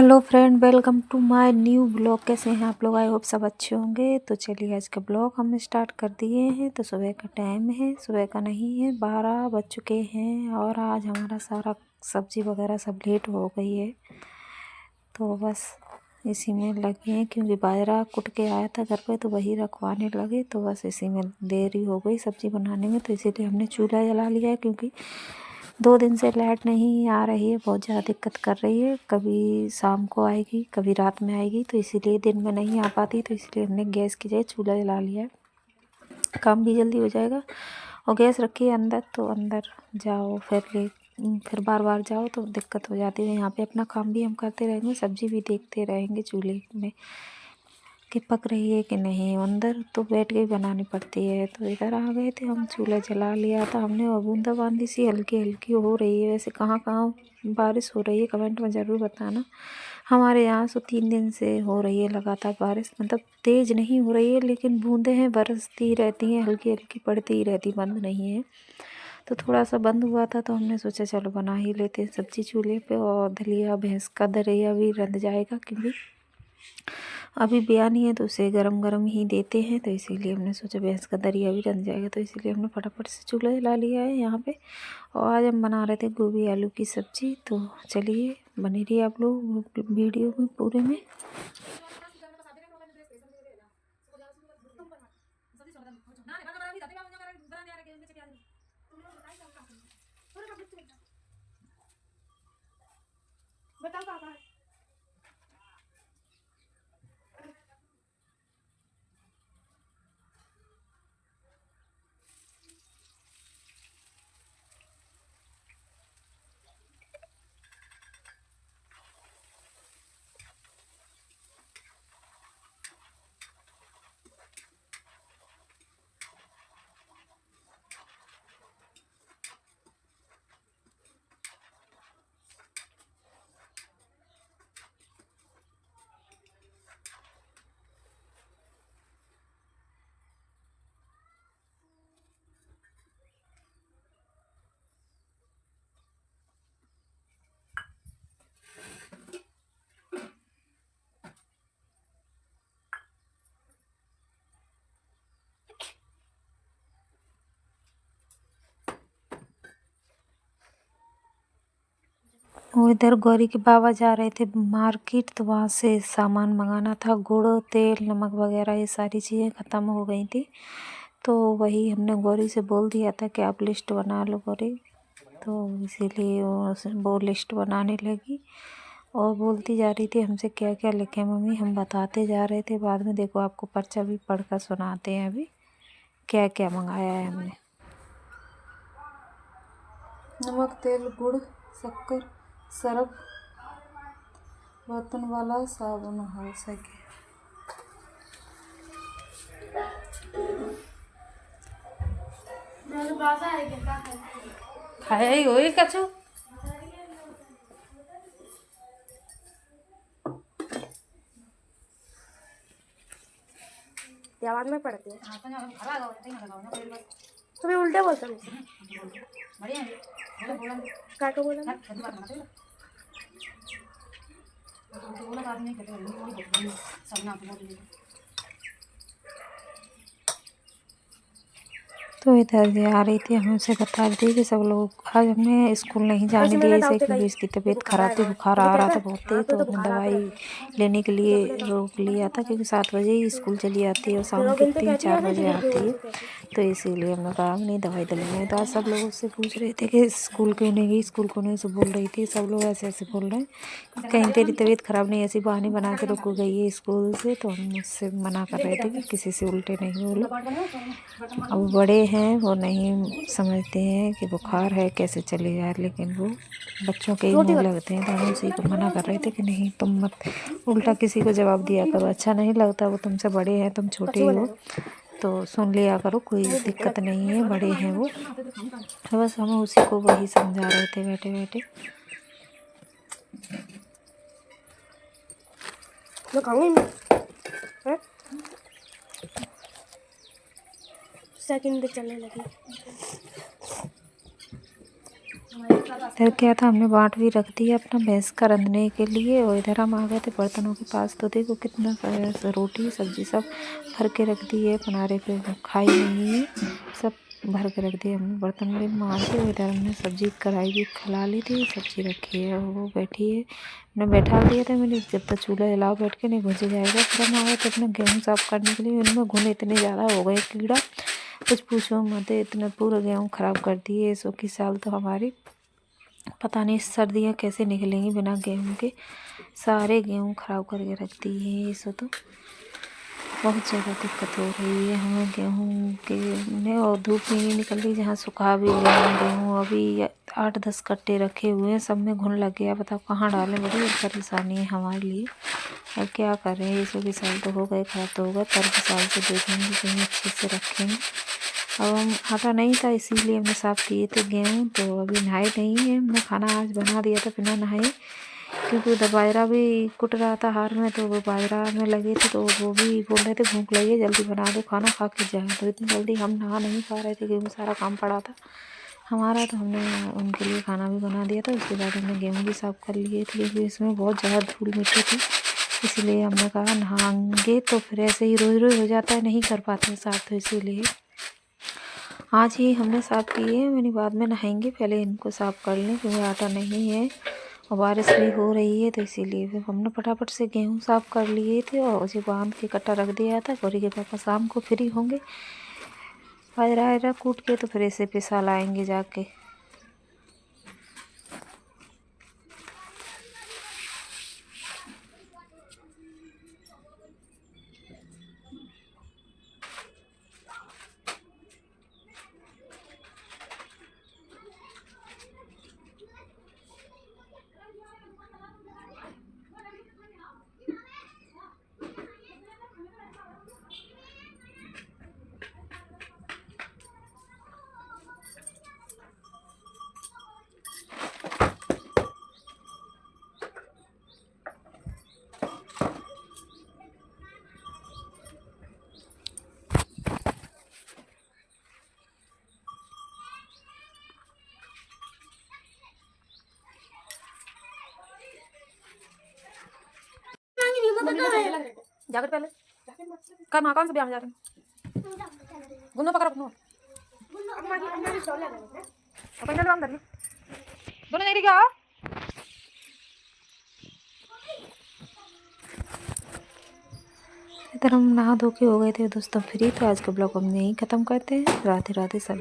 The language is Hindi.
Hello friend, welcome to my new blog. कैसे हैं आप लोग? आई होप सब अच्छे होंगे। तो चलिए आज का ब्लॉग हम स्टार्ट कर दिए हैं। तो सुबह का टाइम है, सुबह का नहीं है, 12 बज चुके हैं और आज हमारा सारा सब्जी वगैरह सब लेट हो गई है। तो बस इसी में लगे हैं क्योंकि बाजरा कुट के आया था घर पे, तो वही रखवाने लगे। तो बस इसी में देरी हो गई सब्ज़ी बनाने में, तो इसीलिए हमने चूल्हा जला लिया है क्योंकि 2 दिन से लाइट नहीं आ रही है, बहुत ज़्यादा दिक्कत कर रही है। कभी शाम को आएगी, कभी रात में आएगी, तो इसीलिए दिन में नहीं आ पाती। तो इसलिए हमने गैस की जगह चूल्हा जला लिया है, काम भी जल्दी हो जाएगा। और गैस रखी है अंदर, तो अंदर जाओ फिर बार बार जाओ तो दिक्कत हो जाती है। यहाँ पे अपना काम भी हम करते रहेंगे, सब्ज़ी भी देखते रहेंगे चूल्हे में कि पक रही है कि नहीं। अंदर तो बैठ के ही बनानी पड़ती है। तो इधर आ गए थे हम, चूल्हा जला लिया था हमने। और बूंदाबांदी सी हल्की हल्की हो रही है। वैसे कहाँ कहाँ बारिश हो रही है कमेंट में ज़रूर बताना। हमारे यहाँ से 3 दिन से हो रही है लगातार बारिश, मतलब तेज़ नहीं हो रही है लेकिन बूंदें हैं, बरसती रहती हैं, हल्की हल्की पड़ती ही रहती, बंद नहीं है। तो थोड़ा सा बंद हुआ था तो हमने सोचा चलो बना ही लेते हैं सब्ज़ी चूल्हे पे। और दलिया, भैंस का दलिया भी रंध जाएगा क्योंकि अभी बयानी है तो उसे गरम गरम ही देते हैं। तो इसीलिए हमने सोचा भैंस का दलिया भी बन जाएगा, तो इसीलिए हमने फटाफट से चूल्हा जला लिया है यहाँ पे। और आज हम बना रहे थे गोभी आलू की सब्ज़ी। तो चलिए बने रहिए आप लोग वीडियो में पूरे में। वो इधर गौरी के बाबा जा रहे थे मार्केट, तो वहाँ से सामान मंगाना था। गुड़, तेल, नमक वगैरह ये सारी चीज़ें ख़त्म हो गई थी। तो वही हमने गौरी से बोल दिया था कि आप लिस्ट बना लो गौरी। तो इसीलिए वो लिस्ट बनाने लगी और बोलती जा रही थी हमसे क्या क्या लिखे मम्मी। हम बताते जा रहे थे, बाद में देखो आपको पर्चा भी पढ़कर सुनाते हैं अभी क्या क्या मंगाया है हमने। नमक, तेल, गुड़, शक्कर, सरफ, बर्तन वाला साबुन हो सके। खाया ही हो कछु आवाज में पड़ती है। तुम्हें उल्टे बोलता हूँ क्या क्या बोला तो इधर से आ रही थी, हमसे बता रही थी कि सब लोग आज हमने स्कूल नहीं जाने दिया इसे क्योंकि इसकी तबीयत ख़राब थी, बुखार आ रहा था बहुत तेज। तो हमने दवाई लेने के लिए रोक लिया था क्योंकि 7 बजे ही स्कूल चली जाती है और शाम के 3-4 बजे आती है। तो इसीलिए हमने कहा नहीं दवाई दिलाएंगे। तो आज सब लोग उससे पूछ रहे थे कि स्कूल क्यों नहीं गई, स्कूल क्यों नहीं, से बोल रही थी। सब लोग ऐसे ऐसे बोल रहे हैं कहीं तेरी तबीयत ख़राब नहीं, ऐसी बहाने बना के रुक गई है स्कूल से। तो हम उससे मना कर रहे थे कि किसी से उल्टे नहीं बोलो। अब बड़े हैं वो नहीं समझते हैं कि बुखार है कैसे चले जाए, लेकिन वो बच्चों के ही मुँह लगते हैं। तो हम उसी को मना कर रहे थे कि नहीं तुम मत उल्टा किसी को जवाब दिया करो, अच्छा नहीं लगता। वो तुमसे बड़े हैं, तुम छोटे हो, तो सुन लिया करो, कोई दिक्कत नहीं है, बड़े हैं वो। तो बस हम उसी को वही समझा रहे थे बैठे बैठे। सेकंड चलने लगी। इधर क्या था, हमने बाट भी रख दिया अपना भैंस का रंधने के लिए। और इधर हम आ गए थे बर्तनों के पास, तो देखो कितना रोटी सब्जी सब भर के रख दी है। पनारे पे खाई नहीं है, सब भर के रख दिए हमने। बर्तन भी मार के इधर हमने सब्जी कढ़ाई भी खिला ली थी, सब्जी रखी है और वो बैठी है। मैंने बैठा दिया था, मैंने जब तक चूल्हा जलाओ बैठ के नहीं घुस जाएगा। फिर हम आ गए थे अपने गेहूँ साफ करने के लिए। उनमें घुन इतने ज़्यादा हो गए कीड़ा, कुछ पूछो मत। इतने पूरा गेहूँ ख़राब कर दिए। 100 की साल तो हमारी पता नहीं सर्दियाँ कैसे निकलेंगी बिना गेहूँ के। सारे गेहूँ ख़राब करके रख दी है इसे, तो बहुत ज़्यादा दिक्कत हो रही है हमें गेहूँ के ने। और धूप भी नहीं निकल रही, जहाँ सुखा भी गया गेहूँ। अभी 8-10 कट्टे रखे हुए हैं, सब में घुन लग गया। बताओ कहाँ डालें, बड़ी परेशानी है हमारे लिए। अब क्या कर रहे हैं, 100 साल तो हो गए, खराब तो होगा। 3 साल से देखेंगे कहीं अच्छे से रखेंगे। अब हम आटा नहीं था इसीलिए हमने साफ़ किए थे गेहूँ, तो अभी नहाए नहीं है। हमने खाना आज बना दिया था बिना नहाए, क्योंकि उधर बाजरा भी कुट रहा था हार में, तो वो बाजरा में लगे थे। तो वो भी बोल रहे थे भूख लगी है, जल्दी बना दो खाना, खा के जाए। तो इतनी जल्दी हम नहा नहीं पा रहे थे क्योंकि सारा काम पड़ा था हमारा। तो हमने उनके लिए खाना भी बना दिया था। उसके बाद हमने गेहूँ भी साफ़ कर लिए थे, क्योंकि इसमें बहुत ज़्यादा धूल मिट्टी थी। इसलिए हमने कहा नहाएंगे तो फिर ऐसे ही रोज़ रोज़ हो जाता है, नहीं कर पाते हैं साफ़। तो इसीलिए आज ही हमने साफ़ किए, मैंने बाद में नहाएंगे, पहले इनको साफ़ कर लें क्योंकि आटा नहीं है और बारिश भी हो रही है। तो इसीलिए फिर हमने फटाफट से गेहूँ साफ़ कर लिए थे और उसे बांध के कट्टा रख दिया था। गौरी के पापा शाम को फ्री होंगे, बाजरा कूट के, तो फिर इसे पिसा लाएंगे जाके। जैकेट पहले कल कौन से ब्याह में जा रहे हैं? गुन्नो पकड़ो, गुन्नो अपन चलो अंदर दोनों नहीं क्या। इधर हम नहा धो के हो गए थे दोस्तों फ्री। तो आज का ब्लॉग हम यहीं ख़त्म करते हैं। राधे राधे सभी।